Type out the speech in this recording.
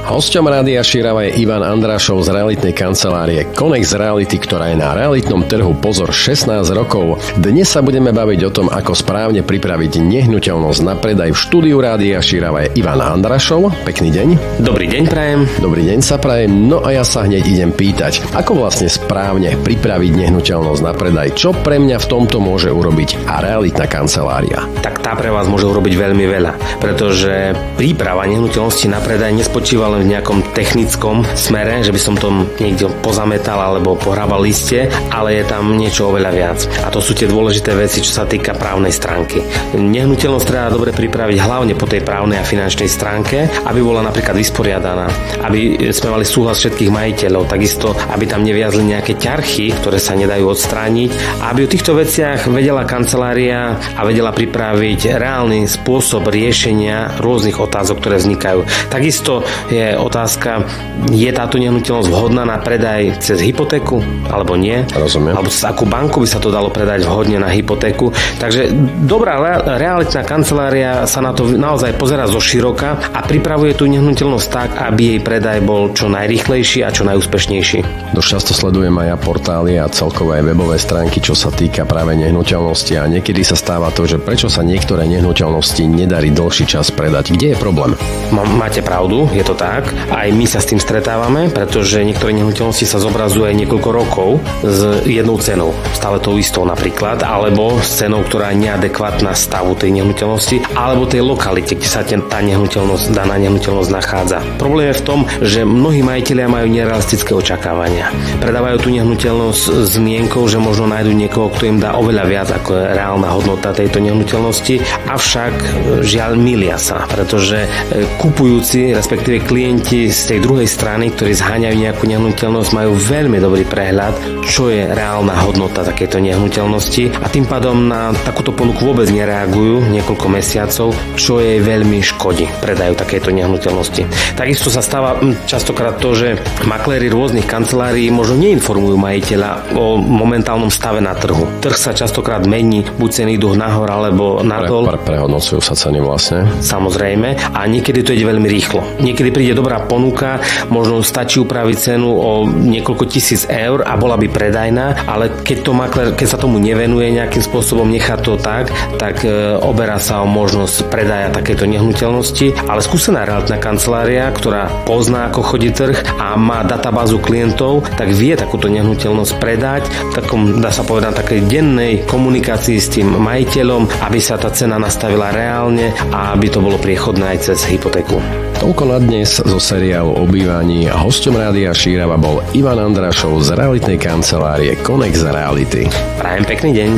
Hosťom Rádia Šírava je Ivan Andrášov z realitnej kancelárie Konex Reality, ktorá je na realitnom trhu pozor 16 rokov. Dnes sa budeme baviť o tom, ako správne pripraviť nehnuteľnosť na predaj. V štúdiu Rádia Šírava je Ivan Andrášov. Pekný deň. Dobrý deň prajem. Dobrý deň sa prajem. No a ja sa hneď idem pýtať, ako vlastne správne pripraviť nehnuteľnosť na predaj. Čo pre mňa v tomto môže urobiť a realitná kancelária? Tak tá pre vás môže urobiť veľmi veľa, pretože príprava nehnuteľnosti na predaj nespočíva len v nejakom technickom smere, že by som to niekde pozametal alebo pohrával liste, ale je tam niečo oveľa viac. A to sú tie dôležité veci, čo sa týka právnej stránky. Nehnuteľnosť treba dobre pripraviť hlavne po tej právnej a finančnej stránke, aby bola napríklad vysporiadaná, aby sme mali súhlas všetkých majiteľov, takisto aby tam neviazli nejaké ťarchy, ktoré sa nedajú odstrániť, aby o týchto veciach vedela kancelária a vedela pripraviť reálny spôsob riešenia rôznych otázok, ktoré vznikajú. Takisto je otázka, je táto nehnuteľnosť vhodná na predaj cez hypotéku alebo nie? Rozumiem. Alebo cez akú banku by sa to dalo predať vhodne na hypotéku? Takže dobrá realitná kancelária sa na to naozaj pozerá zo široka a pripravuje tú nehnuteľnosť tak, aby jej predaj bol čo najrýchlejší a čo najúspešnejší. Dosť často sledujem aj ja portály a celkové webové stránky, čo sa týka práve nehnuteľnosti, a niekedy sa stáva to, že prečo sa niektoré nehnuteľnosti nedarí dlhší čas predať. Kde je problém? Máte pravdu, je to tak. Aj my sa s tým stretávame, pretože niektoré nehnuteľnosti sa zobrazujú aj niekoľko rokov s jednou cenou, stále tou istou napríklad, alebo s cenou, ktorá je neadekvátna stavu tej nehnuteľnosti, alebo tej lokalite, kde sa tá nehnuteľnosť, daná nehnuteľnosť nachádza. Problém je v tom, že mnohí majitelia majú nerealistické očakávania. Predávajú tú nehnuteľnosť s mienkou, že možno nájdu niekoho, kto im dá oveľa viac, ako je reálna hodnota tejto nehnuteľnosti, avšak žiaľ milia sa, pretože kupujúci, respektíve klienti z tej druhej strany, ktorí zháňajú nejakú nehnuteľnosť, majú veľmi dobrý prehľad, čo je reálna hodnota takejto nehnuteľnosti, a tým pádom na takúto ponuku vôbec nereagujú niekoľko mesiacov, čo jej veľmi škodí predajú takejto nehnuteľnosti. Takisto sa stáva častokrát to, že makléri rôznych kancelárií možno neinformujú majiteľa o momentálnom stave na trhu. Trh sa častokrát mení, buď ceny idú nahor alebo nadol. Prehodnocujú sa ceny vlastne. Samozrejme, a niekedy to ide veľmi rýchlo. Niekedy príde dobrá ponuka, možno stačí upraviť cenu o niekoľko tisíc eur a bola by predajná, ale keď sa tomu nevenuje nejakým spôsobom, nechá to tak oberá sa o možnosť predaja takéto nehnuteľnosti, ale skúsená realitná kancelária, ktorá pozná, ako chodí trh a má databázu klientov, tak vie takúto nehnuteľnosť predať v takom, dá sa povedať, takej dennej komunikácii s tým majiteľom, aby sa tá cena nastavila reálne a aby to bolo priechodné aj cez hypotéku. Toľko na dnes zo seriálu Obývaní, a hosťom Rádia Šírava bol Ivan Andrášov z realitnej kancelárie Konex Reality. Prajem pekný deň.